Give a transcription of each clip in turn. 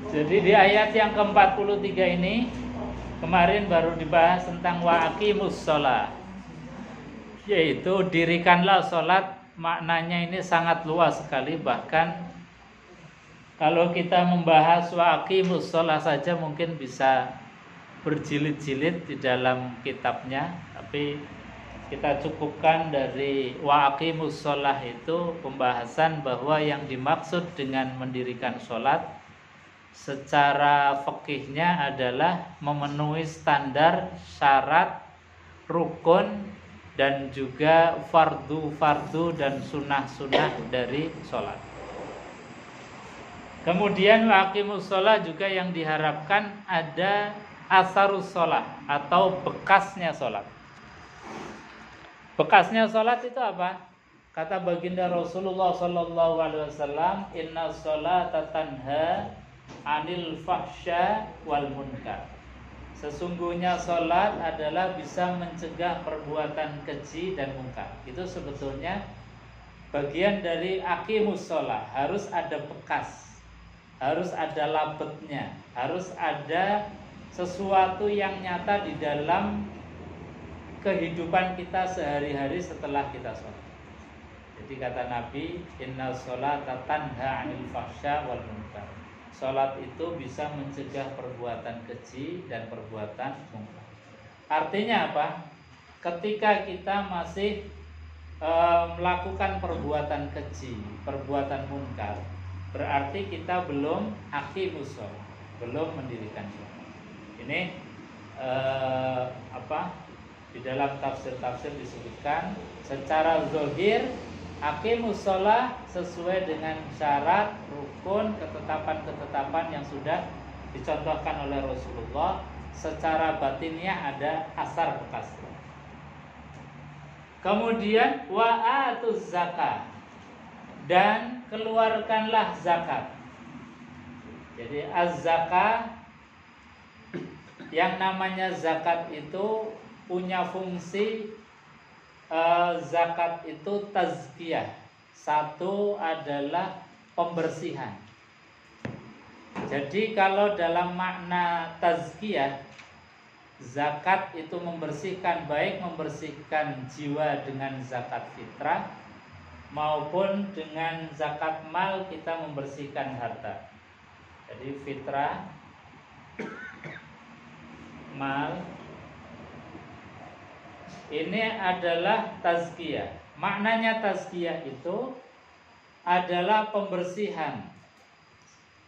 Jadi di ayat yang ke-43 ini kemarin baru dibahas tentang wa aqimus shalah, yaitu dirikanlah sholat. Maknanya ini sangat luas sekali, bahkan kalau kita membahas wa aqimus shalah saja mungkin bisa berjilid-jilid di dalam kitabnya, tapi kita cukupkan dari wa aqimus shalah itu pembahasan bahwa yang dimaksud dengan mendirikan sholat secara fikihnya adalah memenuhi standar, syarat, rukun, dan juga fardu-fardu dan sunnah-sunnah dari sholat. Kemudian waqimus sholat juga yang diharapkan ada asarus sholat atau bekasnya sholat. Bekasnya sholat itu apa? Kata baginda Rasulullah Sallallahu Alaihi Wasallam, Inna sholata tanha anil fahsya wal munkar. Sesungguhnya sholat adalah bisa mencegah perbuatan keji dan munkar. Itu sebetulnya bagian dari aqimus sholat. Harus ada bekas, harus ada labetnya, harus ada sesuatu yang nyata di dalam kehidupan kita sehari-hari setelah kita sholat. Jadi kata Nabi, Inna sholata tanha anil fahsya wal munkar. Sholat itu bisa mencegah perbuatan keji dan perbuatan munkar. Artinya apa? Ketika kita masih melakukan perbuatan keji, perbuatan munkar, berarti kita belum aqimus shalah, belum mendirikan sholat. Ini di dalam tafsir-tafsir disebutkan secara zahir aqimus shalah sesuai dengan syarat, rukun, ketetapan-ketetapan yang sudah dicontohkan oleh Rasulullah. Secara batinnya ada asar bekas. Kemudian wa atuz zakah, dan keluarkanlah zakat. Jadi az-zakah, yang namanya zakat itu punya fungsi. Zakat itu tazkiyah. Satu adalah pembersihan. Jadi kalau dalam makna tazkiyah, zakat itu membersihkan, baik membersihkan jiwa dengan zakat fitrah maupun dengan zakat mal kita membersihkan harta. Jadi fitrah, mal, ini adalah tazkiyah. Maknanya tazkiyah itu adalah pembersihan.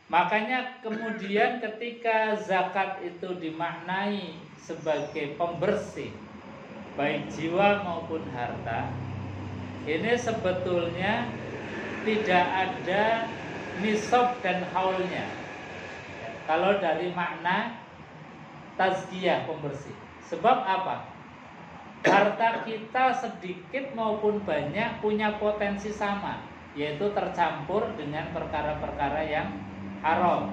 Makanya kemudian ketika zakat itu dimaknai sebagai pembersih baik jiwa maupun harta, ini sebetulnya tidak ada nisab dan haulnya. Kalau dari makna tazkiyah, pembersih. Sebab apa? Harta kita sedikit maupun banyak punya potensi sama, yaitu tercampur dengan perkara-perkara yang haram.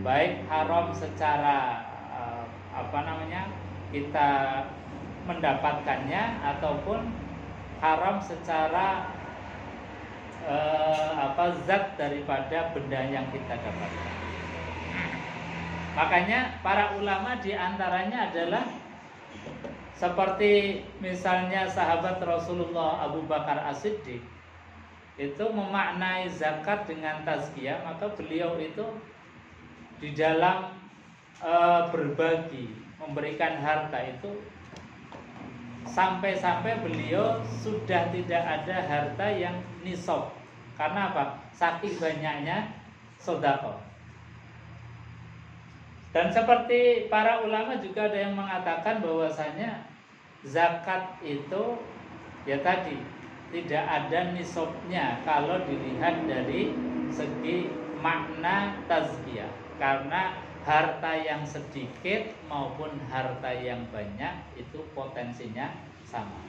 Baik haram secara kita mendapatkannya, ataupun haram secara zat daripada benda yang kita dapatkan. Makanya para ulama diantaranya adalah seperti misalnya sahabat Rasulullah Abu Bakar As-Siddiq itu memaknai zakat dengan tazkiyah, maka beliau itu di dalam berbagi, memberikan harta itu sampai-sampai beliau sudah tidak ada harta yang nisab. Karena apa? Saking banyaknya sedekah. Dan seperti para ulama juga ada yang mengatakan bahwasanya zakat itu ya tadi tidak ada nisabnya kalau dilihat dari segi makna tazkiyah. Karena harta yang sedikit maupun harta yang banyak itu potensinya sama.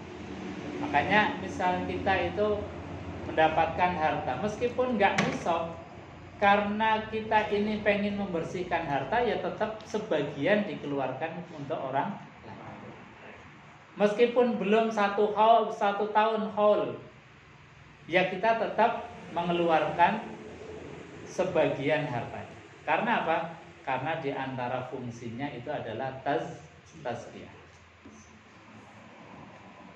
Makanya misal kita itu mendapatkan harta meskipun nggak nisab, karena kita ini pengen membersihkan harta, ya tetap sebagian dikeluarkan untuk orang lain. Meskipun belum satu tahun haul, ya kita tetap mengeluarkan sebagian hartanya. Karena apa? Karena di antara fungsinya itu adalah tazkiyah.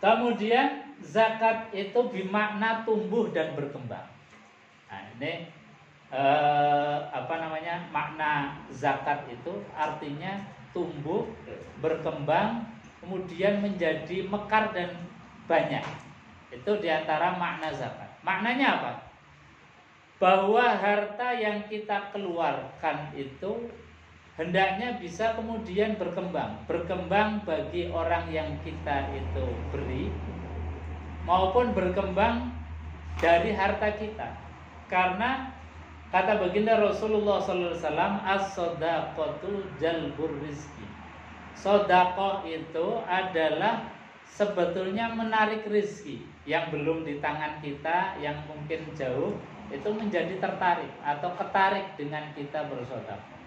Kemudian zakat itu bermakna tumbuh dan berkembang. Nah, ini makna zakat itu artinya tumbuh, berkembang, kemudian menjadi mekar dan banyak. Itu diantara makna zakat. Maknanya apa? Bahwa harta yang kita keluarkan itu hendaknya bisa kemudian berkembang bagi orang yang kita itu beri, maupun berkembang dari harta kita. Karena kata baginda Rasulullah SAW, as-sodaqatu jalbur rizki. Sodaqah itu adalah sebetulnya menarik rizki yang belum di tangan kita, yang mungkin jauh, itu menjadi tertarik atau ketarik dengan kita bersodaqah.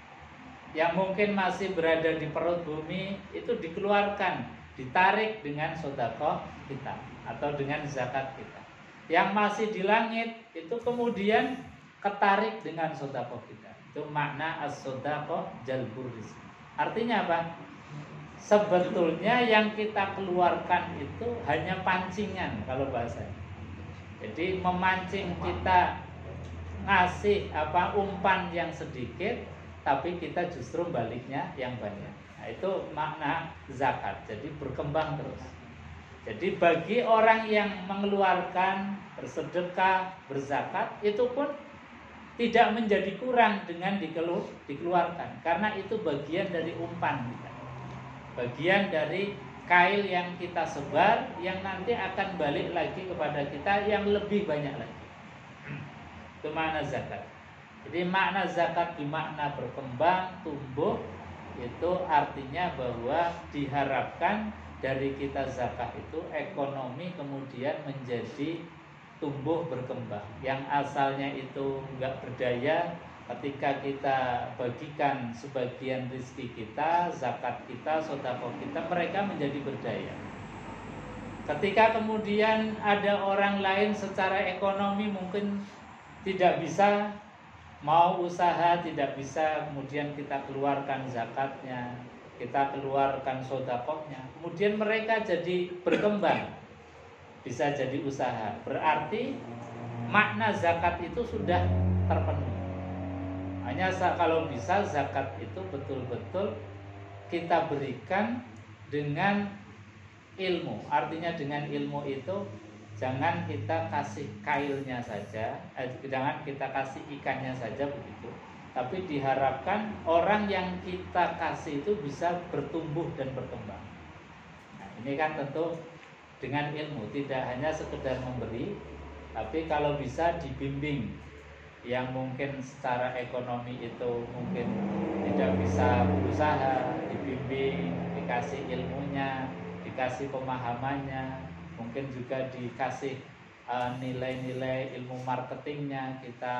Yang mungkin masih berada di perut bumi itu dikeluarkan, ditarik dengan sodaqah kita atau dengan zakat kita. Yang masih di langit itu kemudian ketarik dengan sodaqah kita. Itu makna as-sodaqah jalbur rizki. Artinya apa? Sebetulnya yang kita keluarkan itu hanya pancingan kalau bahasanya. Jadi memancing kita ngasih umpan yang sedikit, tapi kita justru baliknya yang banyak. Nah, itu makna zakat. Jadi berkembang terus. Jadi bagi orang yang mengeluarkan, bersedekah, berzakat, itu pun tidak menjadi kurang dengan dikeluarkan, karena itu bagian dari umpan kita. Bagian dari kail yang kita sebar, yang nanti akan balik lagi kepada kita yang lebih banyak lagi. Itu makna zakat. Jadi makna zakat bermakna berkembang, tumbuh, itu artinya bahwa diharapkan dari kita zakat itu ekonomi kemudian menjadi tumbuh berkembang. Yang asalnya itu enggak berdaya, ketika kita bagikan sebagian rezeki kita, zakat kita, sedekah kita, mereka menjadi berdaya. Ketika kemudian ada orang lain secara ekonomi mungkin tidak bisa, mau usaha tidak bisa, kemudian kita keluarkan zakatnya, kita keluarkan sedekahnya, kemudian mereka jadi berkembang, bisa jadi usaha. Berarti makna zakat itu sudah terpenuhi. Hanya kalau bisa zakat itu betul-betul kita berikan dengan ilmu. Artinya dengan ilmu itu jangan kita kasih kailnya saja, jangan kita kasih ikannya saja begitu. Tapi diharapkan orang yang kita kasih itu bisa bertumbuh dan berkembang. Nah, ini kan tentu dengan ilmu, tidak hanya sekedar memberi, tapi kalau bisa dibimbing. Yang mungkin secara ekonomi itu mungkin tidak bisa berusaha, dibimbing, dikasih ilmunya, dikasih pemahamannya, mungkin juga dikasih nilai-nilai ilmu marketingnya, kita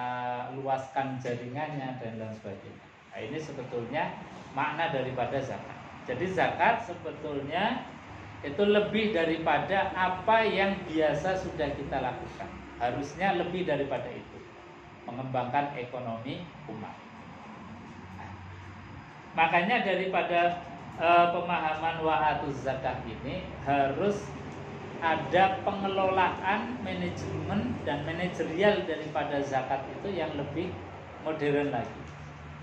luaskan jaringannya dan lain sebagainya. Nah, ini sebetulnya makna daripada zakat. Jadi zakat sebetulnya itu lebih daripada apa yang biasa sudah kita lakukan. Harusnya lebih daripada itu, mengembangkan ekonomi umat. Nah, makanya daripada pemahaman wa'atuz zakah ini harus ada pengelolaan, manajemen dan manajerial daripada zakat itu yang lebih modern lagi.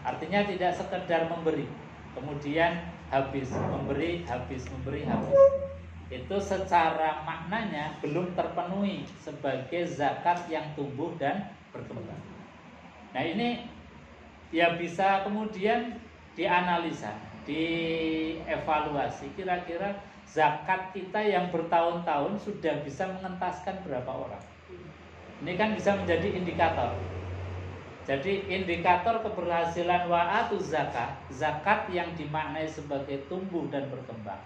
Artinya tidak sekedar memberi, kemudian habis, memberi, habis, memberi, habis. Itu secara maknanya belum terpenuhi sebagai zakat yang tumbuh dan berkembang. Nah, ini ya bisa kemudian dianalisa, dievaluasi, kira-kira zakat kita yang bertahun-tahun sudah bisa mengentaskan berapa orang. Ini kan bisa menjadi indikator. Jadi indikator keberhasilan wa'atuz zakah, zakat yang dimaknai sebagai tumbuh dan berkembang.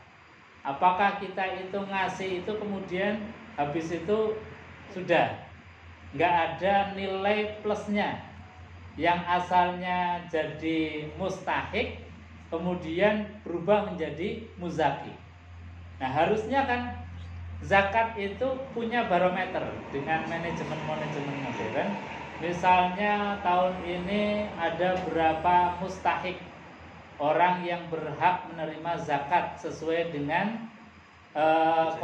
Apakah kita itu ngasih itu kemudian habis itu sudah nggak ada nilai plusnya, yang asalnya jadi mustahik kemudian berubah menjadi muzaki. Nah, harusnya kan zakat itu punya barometer dengan manajemen modern. Misalnya tahun ini ada berapa mustahik orang yang berhak menerima zakat sesuai dengan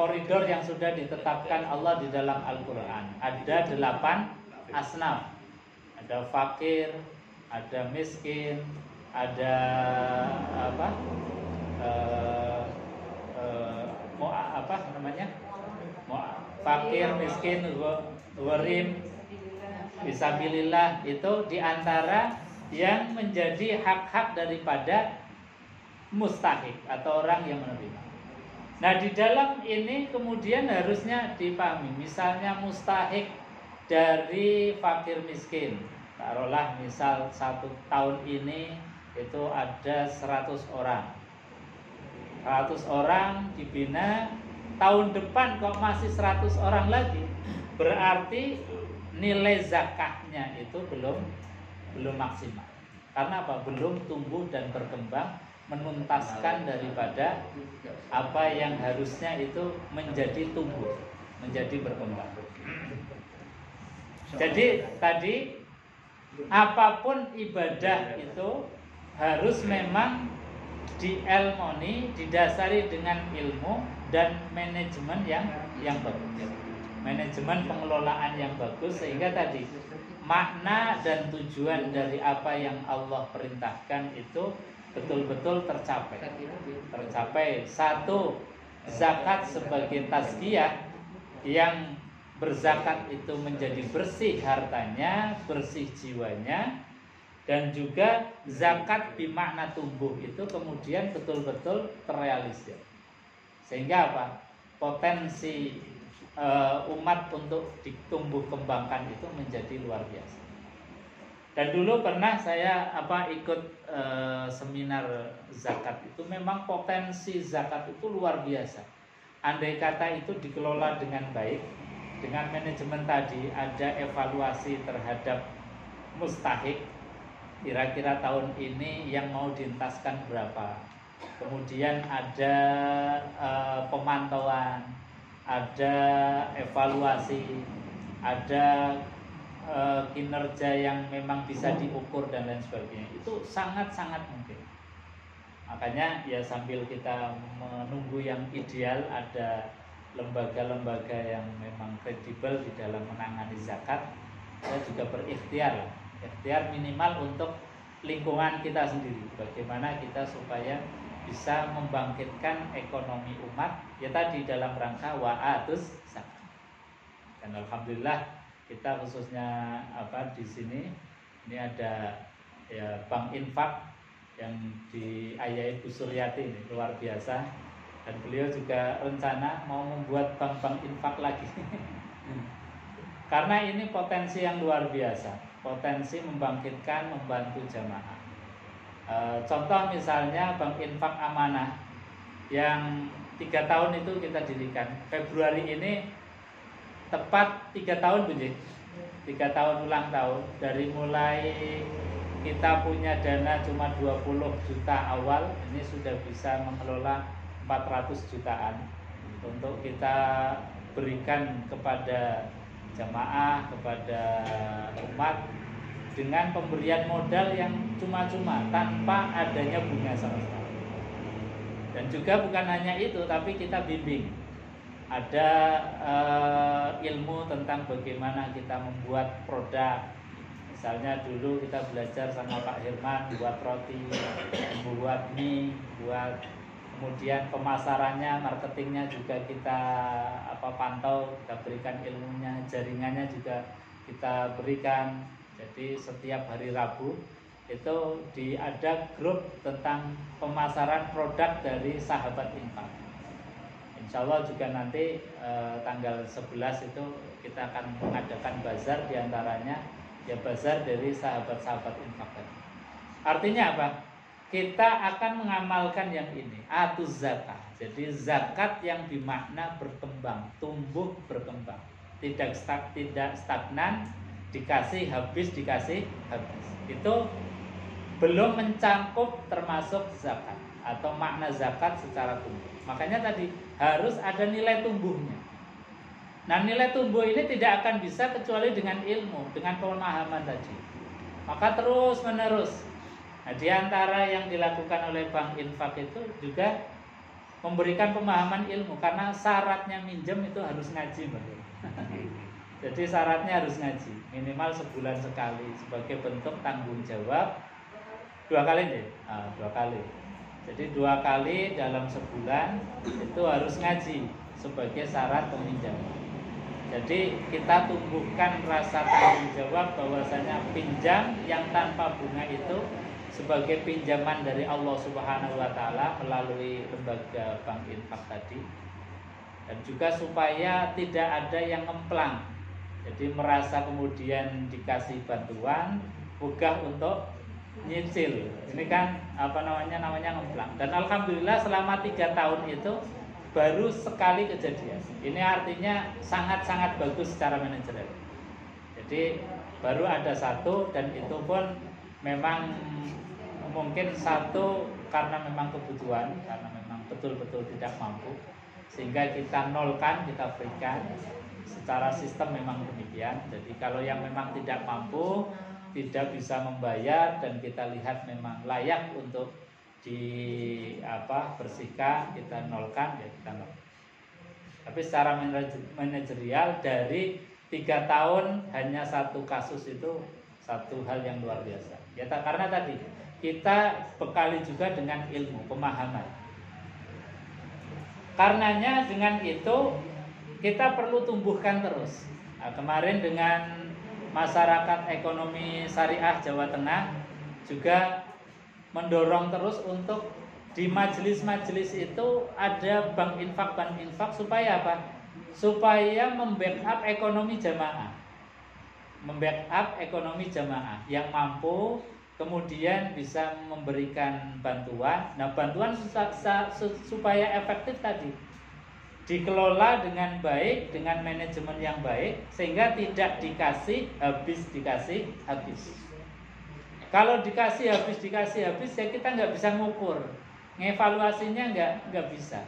koridor yang sudah ditetapkan Allah di dalam Al-Quran. Ada 8 asnaf. Ada fakir, ada miskin, ada fakir, miskin, gharim, fisabilillah, itu diantara yang menjadi hak-hak daripada mustahik atau orang yang menerima. Nah, di dalam ini kemudian harusnya dipahami, misalnya mustahik dari fakir miskin, taruhlah misal 1 tahun ini itu ada 100 orang. 100 orang dibina, tahun depan kok masih 100 orang lagi, berarti nilai zakatnya itu belum maksimal. Karena apa? Belum tumbuh dan berkembang, menuntaskan daripada apa yang harusnya itu menjadi tumbuh, menjadi berkembang. Jadi tadi apapun ibadah itu harus memang dielmoni, didasari dengan ilmu dan manajemen yang bagus, manajemen pengelolaan yang bagus, sehingga tadi makna dan tujuan dari apa yang Allah perintahkan itu betul-betul tercapai. Satu, zakat sebagai tazkiyah, yang berzakat itu menjadi bersih hartanya, bersih jiwanya, dan juga zakat bimakna tumbuh itu kemudian betul-betul terrealisir. Sehingga apa? Potensi umat untuk ditumbuh kembangkan itu menjadi luar biasa. Dan dulu pernah saya ikut seminar zakat, itu memang potensi zakat itu luar biasa. Andai kata itu dikelola dengan baik, dengan manajemen tadi, ada evaluasi terhadap mustahik, kira-kira tahun ini yang mau dientaskan berapa, kemudian ada pemantauan, ada evaluasi, ada kinerja yang memang bisa diukur dan lain sebagainya, itu sangat-sangat mungkin. Makanya ya sambil kita menunggu yang ideal, ada lembaga-lembaga yang memang kredibel di dalam menangani zakat, saya juga berikhtiar minimal untuk lingkungan kita sendiri, bagaimana kita supaya bisa membangkitkan ekonomi umat, ya tadi dalam rangka wa'atus zakat. Dan alhamdulillah kita khususnya di sini ini ada ya Bank Infak yang diayai Bu Suryati, ini luar biasa, dan beliau juga rencana mau membuat bank infak lagi. Karena ini potensi yang luar biasa, potensi membangkitkan, membantu jamaah. Contoh misalnya Bank Infak Amanah yang 3 tahun itu kita dirikan. Februari ini tepat 3 tahun, Bunyi. 3 tahun ulang tahun. Dari mulai kita punya dana cuma 20 juta awal, ini sudah bisa mengelola 400 jutaan untuk kita berikan kepada jamaah, kepada umat, dengan pemberian modal yang cuma-cuma tanpa adanya bunga sama sekali. Dan juga bukan hanya itu, tapi kita bimbing. Ada ilmu tentang bagaimana kita membuat produk. Misalnya dulu kita belajar sama Pak Herman buat roti, buat mie, kemudian pemasarannya, marketingnya juga kita pantau, kita berikan ilmunya, jaringannya juga kita berikan. Jadi setiap hari Rabu itu ada grup tentang pemasaran produk dari sahabat infak. Insya Allah juga nanti tanggal 11 itu kita akan mengadakan bazar, diantaranya ya bazar dari sahabat-sahabat infak. Artinya apa? Kita akan mengamalkan yang ini, atuz zakat. Jadi zakat yang bermakna berkembang, tumbuh berkembang, tidak stagnan, dikasih habis. Itu belum mencangkup termasuk zakat atau makna zakat secara tumbuh. Makanya tadi harus ada nilai tumbuhnya. Nah, nilai tumbuh ini tidak akan bisa kecuali dengan ilmu, dengan pemahaman tadi. Maka terus menerus. Nah, di antara yang dilakukan oleh Bank Infak itu juga memberikan pemahaman ilmu, karena syaratnya minjem itu harus ngaji, Mbak. Jadi syaratnya harus ngaji, minimal sebulan sekali sebagai bentuk tanggung jawab. 2 kali deh, 2 kali. Jadi 2 kali dalam sebulan itu harus ngaji sebagai syarat peminjaman. Jadi kita tumbuhkan rasa tanggung jawab bahwasanya pinjam yang tanpa bunga itu sebagai pinjaman dari Allah Subhanahu wa taala melalui lembaga Bank Infak tadi. Dan juga supaya tidak ada yang ngemplang. Jadi merasa kemudian dikasih bantuan bukan untuk nyicil. Ini kan namanya ngemplang. Dan alhamdulillah selama 3 tahun itu baru sekali kejadian. Ini artinya sangat-sangat bagus secara manajemen. Jadi baru ada 1, dan itu pun memang mungkin 1 karena memang kebutuhan, karena memang betul-betul tidak mampu, sehingga kita nolkan, kita berikan. Secara sistem memang demikian. Jadi kalau yang memang tidak mampu, tidak bisa membayar, dan kita lihat memang layak untuk bersihkan, kita nolkan, ya kita nolkan. Tapi secara manajerial dari 3 tahun hanya 1 kasus itu satu hal yang luar biasa. Ya, karena tadi kita bekali juga dengan ilmu, pemahaman. Karenanya dengan itu kita perlu tumbuhkan terus. Nah, kemarin dengan masyarakat ekonomi syariah Jawa Tengah juga mendorong terus untuk di majelis-majelis itu ada bank infak supaya apa? Supaya membackup ekonomi jamaah. Membackup ekonomi jamaah yang mampu kemudian bisa memberikan bantuan. Nah, bantuan supaya efektif tadi dikelola dengan baik, dengan manajemen yang baik, sehingga tidak dikasih habis. Kalau dikasih habis, ya kita nggak bisa ngukur, ngevaluasinya nggak bisa.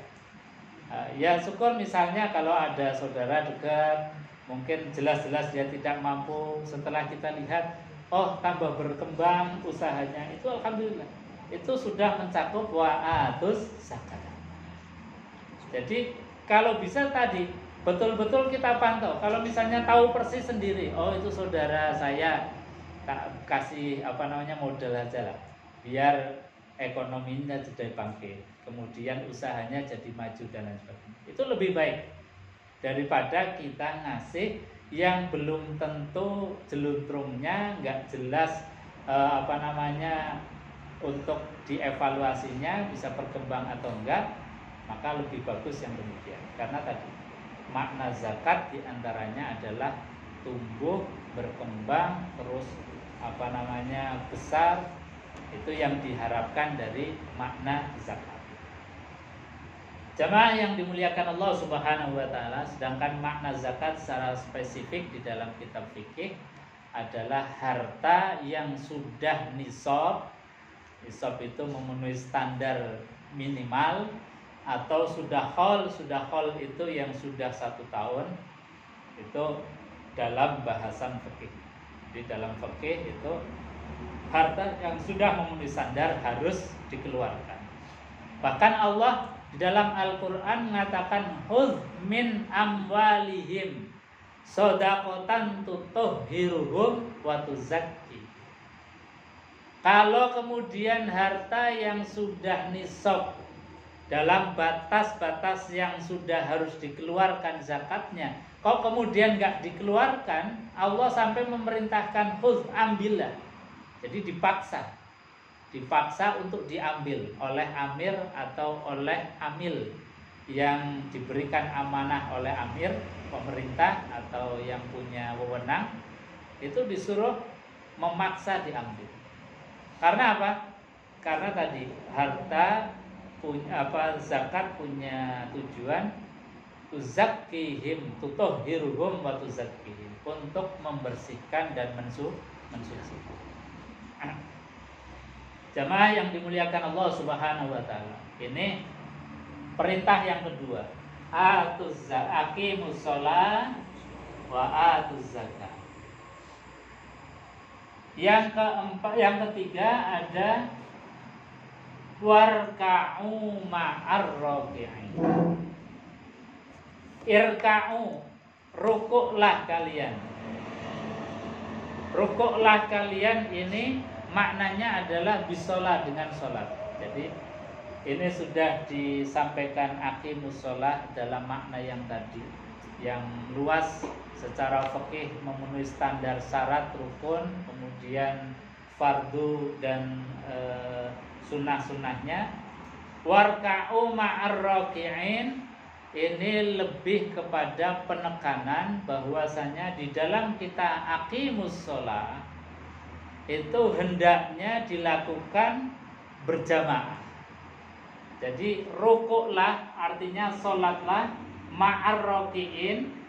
Ya syukur misalnya kalau ada saudara dekat, mungkin jelas-jelas dia tidak mampu, setelah kita lihat, oh tambah berkembang usahanya, itu alhamdulillah, itu sudah mencakup wa'atus zakat. Jadi kalau bisa tadi betul-betul kita pantau. Kalau misalnya tahu persis sendiri, oh itu saudara saya, tak kasih modal aja lah, biar ekonominya jadi bangkit, kemudian usahanya jadi maju dan lain sebagainya. Itu lebih baik daripada kita ngasih yang belum tentu jeluntrungnya nggak jelas untuk dievaluasinya bisa berkembang atau enggak. Maka lebih bagus yang demikian. Karena tadi makna zakat diantaranya adalah tumbuh, berkembang, terus besar. Itu yang diharapkan dari makna zakat. Jamaah yang dimuliakan Allah Subhanahu wa taala, sedangkan makna zakat secara spesifik di dalam kitab fikih adalah harta yang sudah nisab. Nisab itu memenuhi standar minimal, atau sudah haul itu yang sudah 1 tahun. Itu dalam bahasan fikih. Di dalam fikih itu harta yang sudah memenuhi standar harus dikeluarkan. Bahkan Allah di dalam Al-Quran mengatakan khudz min amwalihim shadaqatan tutahhiruhum wa tuzakki. Kalau kemudian harta yang sudah nisab dalam batas-batas yang sudah harus dikeluarkan zakatnya, kok kemudian nggak dikeluarkan, Allah sampai memerintahkan khudz, ambillah. Jadi dipaksa untuk diambil oleh amir atau oleh amil yang diberikan amanah oleh amir, pemerintah atau yang punya wewenang, itu disuruh memaksa diambil. Karena apa? Karena tadi harta zakat punya tujuan tuzakkihim, tutahhiruhum wa tuzakkihim, untuk membersihkan dan mensuci. Jamaah yang dimuliakan Allah Subhanahu wa taala. Ini perintah yang kedua. aqimus shalah wa atuz zakat. Yang ketiga ada warka'u ma'ar raki'in. Irka'u, rukuklah kalian. Rukuklah kalian ini maknanya adalah bisolah, dengan sholat. Jadi ini sudah disampaikan aqimus shalah dalam makna yang tadi, yang luas secara fikih, memenuhi standar syarat rukun, kemudian fardu dan sunnah-sunnahnya. Warka'u ma'ar raki'in, ini lebih kepada penekanan bahwasanya di dalam kita aqimus shalah itu hendaknya dilakukan berjamaah. Jadi rukuklah artinya sholatlah ma'ar raki'in,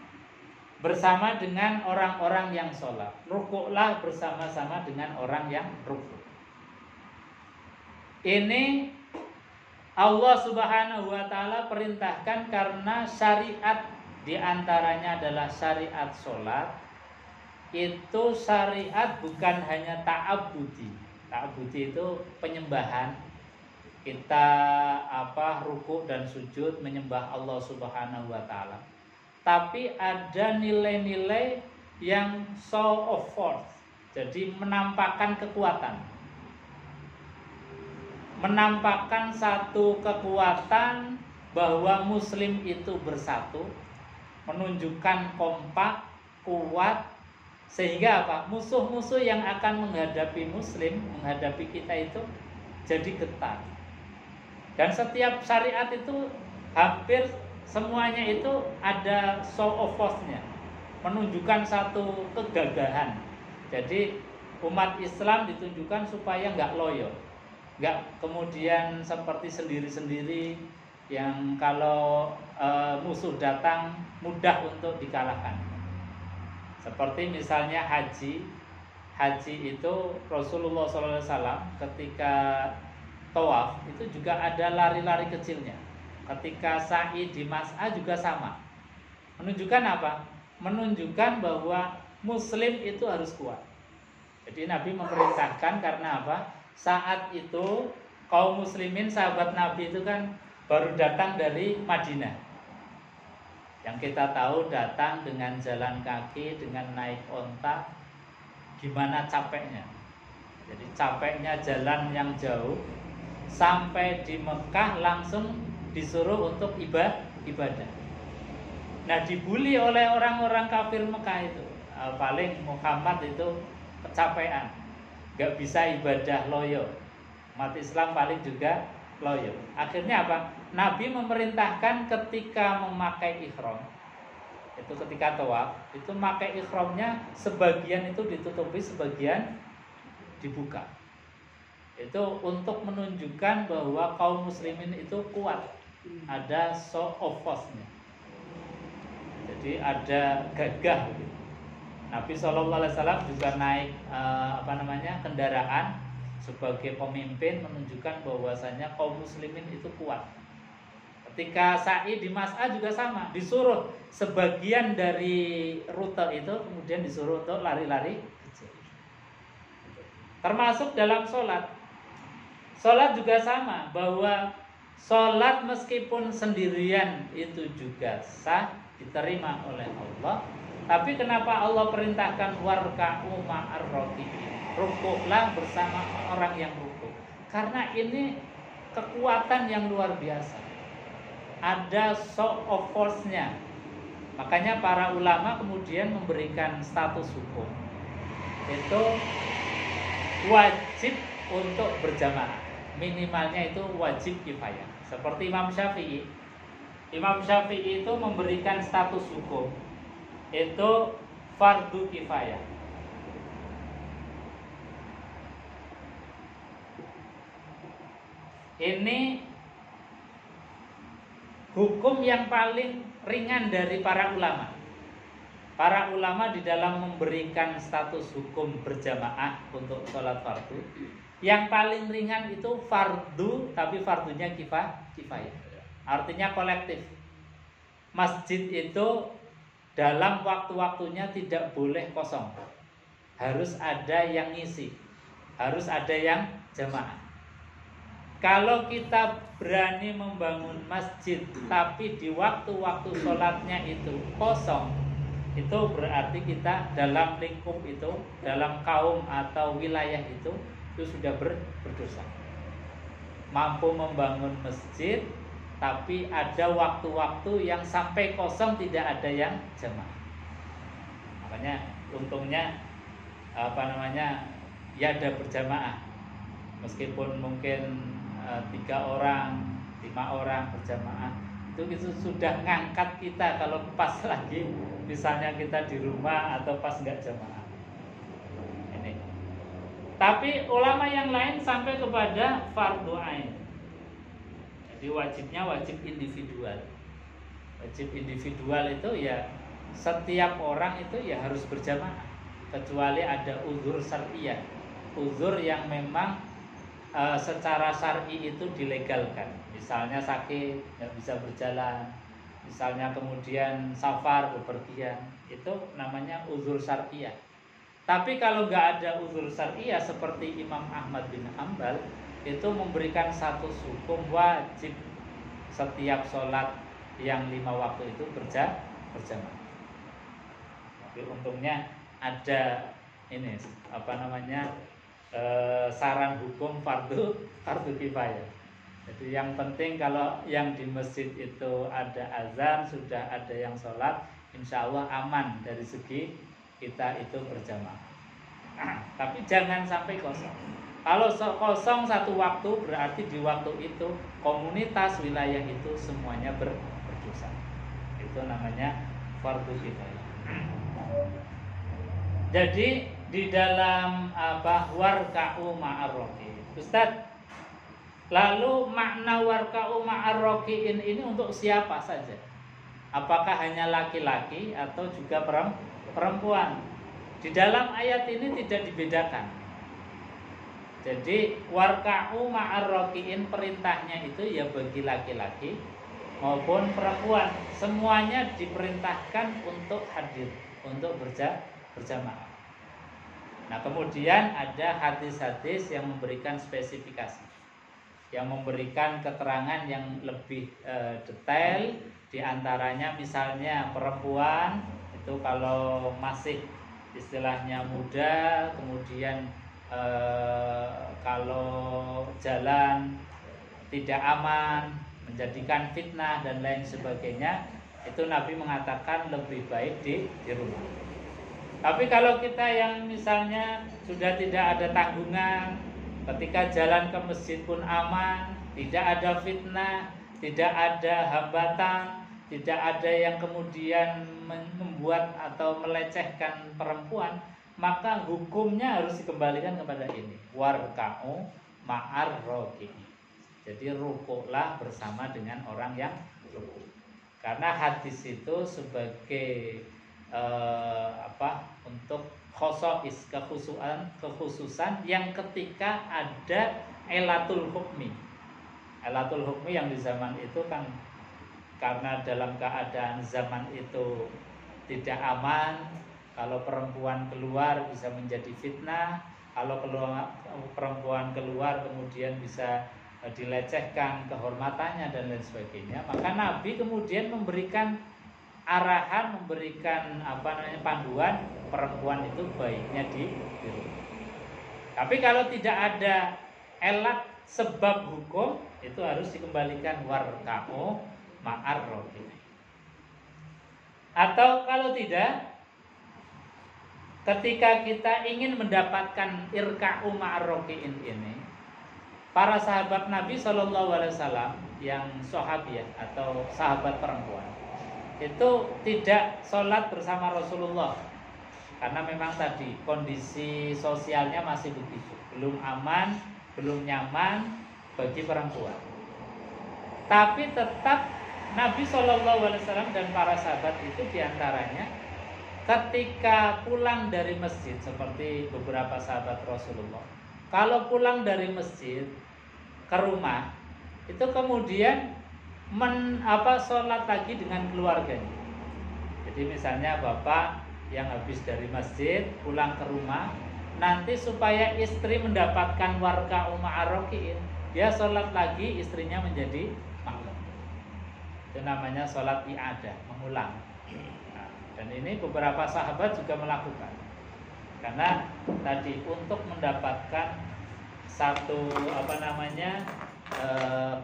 bersama dengan orang-orang yang sholat. Rukuklah bersama-sama dengan orang yang rukuk. Ini Allah Subhanahu wa ta'ala perintahkan karena syariat diantaranya adalah syariat sholat. Itu syariat bukan hanya ta'abudi. Ta'abudi itu penyembahan. Kita rukuk dan sujud menyembah Allah Subhanahu wa ta'ala. Tapi ada nilai-nilai yang show of force. Jadi menampakkan kekuatan. Menampakkan satu kekuatan bahwa muslim itu bersatu, menunjukkan kompak, kuat, sehingga musuh-musuh yang akan menghadapi muslim, menghadapi kita itu jadi getar. Dan setiap syariat itu hampir semuanya itu ada show of force-nya, menunjukkan satu kegagahan. Jadi umat Islam ditunjukkan supaya nggak loyo, nggak kemudian seperti sendiri-sendiri yang kalau musuh datang mudah untuk dikalahkan. Seperti misalnya haji itu Rasulullah SAW ketika tawaf itu juga ada lari-lari kecilnya. Ketika sa'i di mas'a juga sama. Menunjukkan apa? Menunjukkan bahwa muslim itu harus kuat. Jadi Nabi memerintahkan karena apa? Saat itu kaum muslimin, sahabat Nabi itu kan baru datang dari Madinah. Yang kita tahu datang dengan jalan kaki, dengan naik onta, gimana capeknya. Jadi capeknya jalan yang jauh, sampai di Mekah langsung disuruh untuk ibadah. Nah, dibully oleh orang-orang kafir Mekah itu. Paling Muhammad itu kecapean, gak bisa ibadah loyo. Umat Islam paling juga loyo. Akhirnya apa? Nabi memerintahkan ketika memakai ihram, itu ketika tawaf, itu memakai ihramnya sebagian itu ditutupi, sebagian dibuka. Itu untuk menunjukkan bahwa kaum muslimin itu kuat, ada show of force-nya. Jadi ada gagah gitu. Nabi SAW juga naik kendaraan sebagai pemimpin, menunjukkan bahwasanya kaum muslimin itu kuat. Ketika sa'i di mas'a juga sama, disuruh sebagian dari rute itu kemudian disuruh untuk lari-lari kecil. Termasuk dalam sholat. Sholat juga sama, bahwa sholat meskipun sendirian itu juga sah, diterima oleh Allah. Tapi kenapa Allah perintahkan warka'u ma'ar raki'in, rukuklah bersama orang yang rukuk? Karena ini kekuatan yang luar biasa, ada show of force-nya. Makanya para ulama kemudian memberikan status hukum, itu wajib untuk berjamaah, minimalnya itu wajib kifayah. Seperti Imam Syafi'i. Imam Syafi'i itu memberikan status hukum, itu fardu kifayah. Ini hukum yang paling ringan dari para ulama. Para ulama di dalam memberikan status hukum berjamaah untuk sholat fardu, yang paling ringan itu fardu, tapi fardunya kifayah. Artinya kolektif. masjid itu dalam waktu-waktunya tidak boleh kosong. Harus ada yang ngisi, harus ada yang jamaah. Kalau kita berani membangun masjid tapi di waktu-waktu sholatnya itu kosong, itu berarti kita dalam lingkup itu, dalam kaum atau wilayah itu sudah berdosa. Mampu membangun masjid tapi ada waktu-waktu yang sampai kosong tidak ada yang jamaah. Makanya untungnya ya ada berjamaah. Meskipun mungkin 3 orang, 5 orang berjamaah, itu sudah ngangkat kita kalau pas lagi misalnya kita di rumah atau pas nggak jamaah. Ini. Tapi ulama yang lain sampai kepada fardhu ain. Jadi wajibnya wajib individual. Wajib individual itu ya setiap orang itu ya harus berjamaah, kecuali ada uzur syar'iyah, uzur yang memang secara syar'i itu dilegalkan. Misalnya sakit, nggak bisa berjalan, misalnya kemudian safar, bepergian, itu namanya uzur syar'iyah. Tapi kalau nggak ada uzur syar'iyah seperti Imam Ahmad bin Hanbal, itu memberikan satu hukum wajib setiap sholat yang 5 waktu itu berjamaah. Tapi untungnya ada ini saran hukum fardu kifayah. Jadi yang penting kalau yang di masjid itu ada azan, sudah ada yang sholat, insya Allah aman dari segi kita itu berjamaah. Tapi jangan sampai kosong. Kalau kosong satu waktu berarti di waktu itu komunitas wilayah itu semuanya berdosa. Itu namanya fardu kifayah. Jadi di dalam warka'u ma'ar-raki'in. Ustaz, lalu makna warka'u ma'ar-raki'in ini untuk siapa saja? Apakah hanya laki-laki atau juga perempuan? Di dalam ayat ini tidak dibedakan. Jadi warka'u ma'ar-raki'in perintahnya itu ya bagi laki-laki maupun perempuan. Semuanya diperintahkan untuk hadir, untuk berjamaah. Nah, kemudian ada hadis-hadis yang memberikan spesifikasi, yang memberikan keterangan yang lebih detail. Di antaranya misalnya perempuan itu kalau masih istilahnya muda, kemudian kalau jalan tidak aman, menjadikan fitnah dan lain sebagainya, itu Nabi mengatakan lebih baik di rumah. Tapi kalau kita yang misalnya sudah tidak ada tanggungan, ketika jalan ke masjid pun aman, tidak ada fitnah, tidak ada hambatan, tidak ada yang kemudian membuat atau melecehkan perempuan, maka hukumnya harus dikembalikan kepada ini, warka'u ma'ar-raki'in. Jadi rukuklah bersama dengan orang yang rukuk. Karena hadis itu sebagai untuk khosois, kekhususan yang ketika ada elatul hukmi. Elatul hukmi yang di zaman itu kan karena dalam keadaan zaman itu tidak aman, kalau perempuan keluar bisa menjadi fitnah, kalau perempuan keluar kemudian bisa dilecehkan kehormatannya dan lain sebagainya. Maka Nabi kemudian memberikan arahan, memberikan panduan, perempuan itu baiknya di rumah. Tapi kalau tidak ada elat sebab hukum, itu harus dikembalikan warka'u ma'ar-raki'in. Atau kalau tidak, ketika kita ingin mendapatkan irka'u ma'ar-raki'in ini, para sahabat Nabi SAW yang sahabiah atau sahabat perempuan itu tidak sholat bersama Rasulullah karena memang tadi kondisi sosialnya masih begitu, belum aman, belum nyaman bagi perempuan. Tapi tetap Nabi SAW dan para sahabat itu diantaranya ketika pulang dari masjid, seperti beberapa sahabat Rasulullah, kalau pulang dari masjid ke rumah itu kemudian sholat lagi dengan keluarganya. Jadi misalnya bapak yang habis dari masjid pulang ke rumah, nanti supaya istri mendapatkan warka'u ma'ar-raki'in, dia sholat lagi, istrinya menjadi makmum. Itu namanya sholat i'adah, mengulang. Nah, dan ini beberapa sahabat juga melakukan, karena tadi untuk mendapatkan satu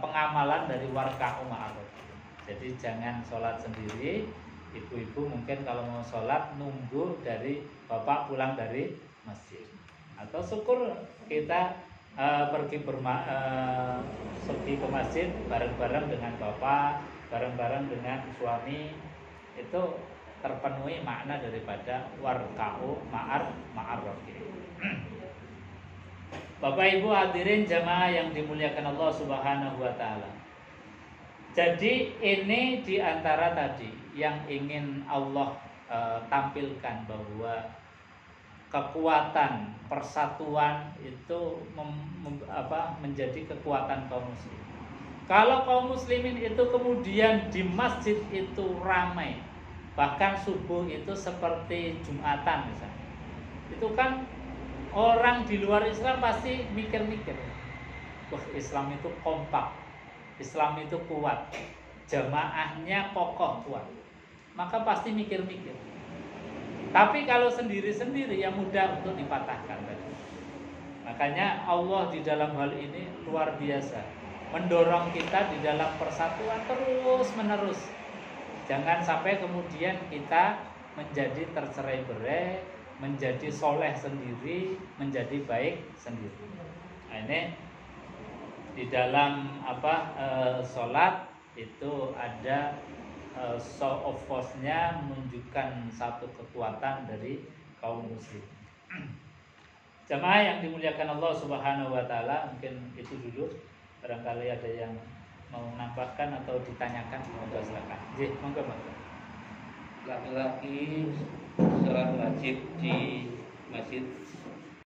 pengamalan dari warka'u ma'ar-raki'in. Jadi jangan sholat sendiri. Ibu-ibu mungkin kalau mau sholat nunggu dari bapak pulang dari masjid, atau syukur kita pergi ke masjid bareng-bareng dengan bapak, bareng-bareng dengan suami, itu terpenuhi makna daripada warka'u ma'ar-raki'in. Bapak Ibu hadirin jamaah yang dimuliakan Allah Subhanahu wa taala. Jadi ini diantara tadi yang ingin Allah tampilkan, bahwa kekuatan persatuan itu menjadi kekuatan kaum muslimin. Kalau kaum muslimin itu kemudian di masjid itu ramai, bahkan subuh itu seperti Jumatan misalnya, itu kan orang di luar Islam pasti mikir-mikir, wah Islam itu kompak, Islam itu kuat, jamaahnya kokoh kuat, maka pasti mikir-mikir. Tapi kalau sendiri-sendiri yang mudah untuk dipatahkan tadi. Makanya Allah di dalam hal ini luar biasa, mendorong kita di dalam persatuan terus menerus. Jangan sampai kemudian kita menjadi tercerai-berai, menjadi soleh sendiri, menjadi baik sendiri. Nah, ini di dalam sholat itu ada show of force-nya, menunjukkan satu kekuatan dari kaum muslim. Jamaah yang dimuliakan Allah Subhanahu wa taala, mungkin itu dulu. Barangkali ada yang mau menambahkan atau ditanyakan, monggo silakan. Monggo. Laki-laki sholat wajib di masjid